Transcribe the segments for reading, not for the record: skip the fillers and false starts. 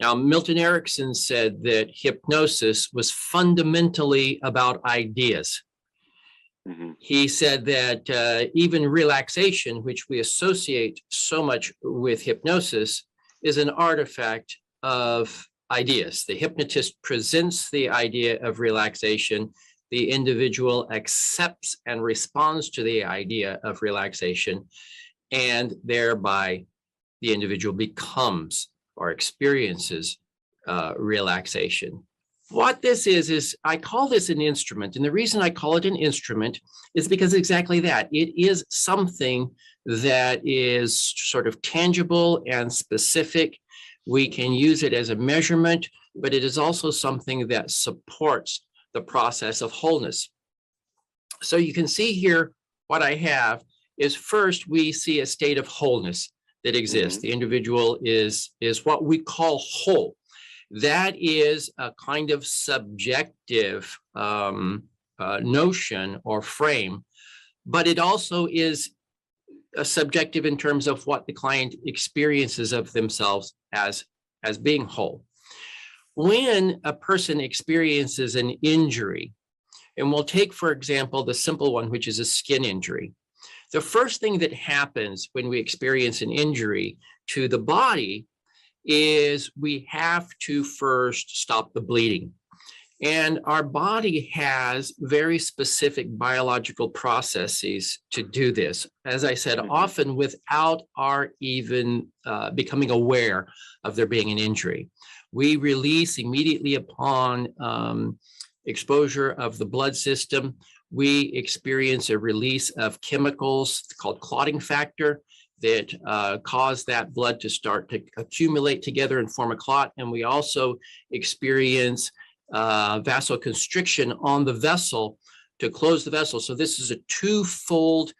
Now, Milton Erickson said that hypnosis was fundamentally about ideas. He said that even relaxation, which we associate so much with hypnosis, is an artifact of ideas. The hypnotist presents the idea of relaxation. The individual accepts and responds to the idea of relaxation, and thereby the individual becomes or experiences relaxation. What this is I call this an instrument. And the reason I call it an instrument is because exactly that. It is something that is sort of tangible and specific. We can use it as a measurement, but it is also something that supports the process of wholeness. So you can see here what I have is first we see a state of wholeness that exists. The individual is what we call whole. That is a kind of subjective notion or frame, but it also is a subjective in terms of what the client experiences of themselves as being whole. When a person experiences an injury, and we'll take, for example, the simple one, which is a skin injury. The first thing that happens when we experience an injury to the body is we have to first stop the bleeding. And our body has very specific biological processes to do this. As I said, often without our even becoming aware of there being an injury. We release immediately upon exposure of the blood system. We experience a release of chemicals called clotting factor that cause that blood to start to accumulate together and form a clot. And we also experience vasoconstriction on the vessel to close the vessel. So this is a twofold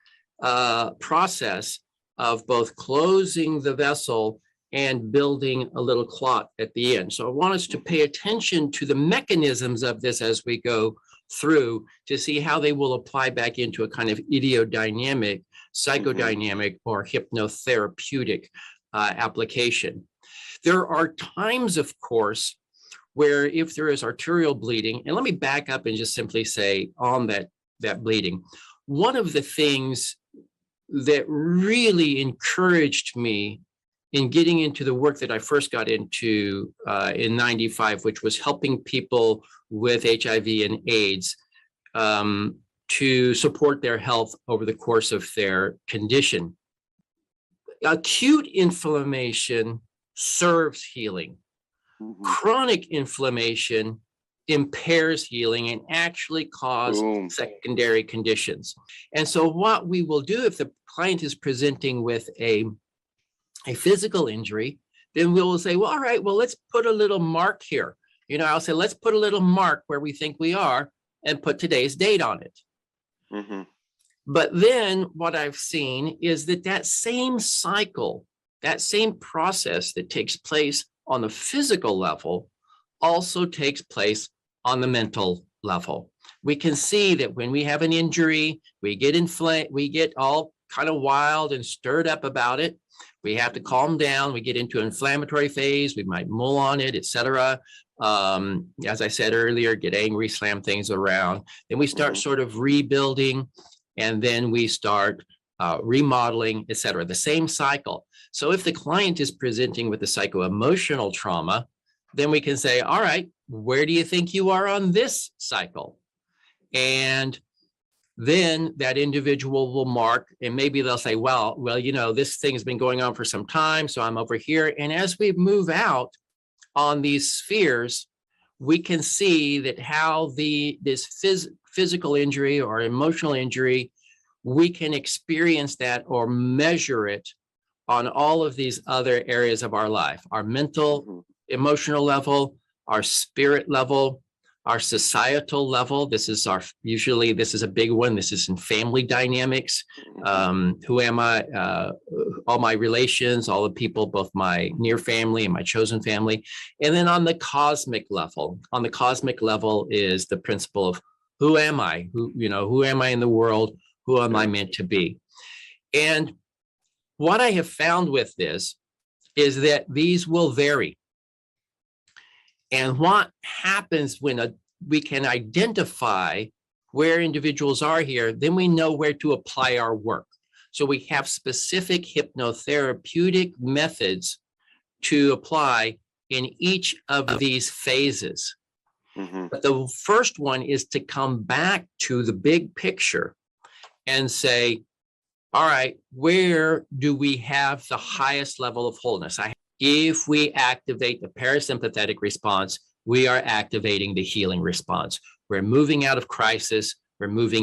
process of both closing the vessel and building a little clot at the end. So I want us to pay attention to the mechanisms of this as we go through to see how they will apply back into a kind of ideodynamic, psychodynamic, or hypnotherapeutic application. There are times, of course, where if there is arterial bleeding, and let me back up and just simply say on that bleeding, one of the things that really encouraged me in getting into the work that I first got into in '95, which was helping people with HIV and AIDS to support their health over the course of their condition. Acute inflammation serves healing. Chronic inflammation impairs healing and actually causes secondary conditions. And so what we will do if the client is presenting with a physical injury, then we will say, well, all right, well, let's put a little mark here. You know, I'll say, let's put a little mark where we think we are and put today's date on it. But then what I've seen is that same cycle, that same process that takes place on the physical level also takes place on the mental level. We can see that when we have an injury, we get inflamed, we get all kind of wild and stirred up about it. We have to calm down. We get into an inflammatory phase. We might mull on it, etc. As I said earlier, get angry, slam things around. Then we start sort of rebuilding, and then we start remodeling, etc. The same cycle. So if the client is presenting with a psycho-emotional trauma, then we can say, all right, where do you think you are on this cycle? And then that individual will mark, and maybe they'll say, well, you know, this thing has been going on for some time, so I'm over here. And as we move out on these spheres, we can see that how this physical injury or emotional injury, we can experience that or measure it on all of these other areas of our life, our mental, emotional level, our spirit level, our societal level. Usually this is a big one. This is in family dynamics. Who am I? All my relations, all the people, both my near family and my chosen family. And then on the cosmic level, is the principle of who am I? Who am I in the world? Who am I meant to be? And what I have found with this is that these will vary. And what happens when we can identify where individuals are here, then we know where to apply our work. So we have specific hypnotherapeutic methods to apply in each of these phases. But the first one is to come back to the big picture and say, all right, where do we have the highest level of wholeness? If we activate the parasympathetic response, we are activating the healing response. We're moving out of crisis. We're moving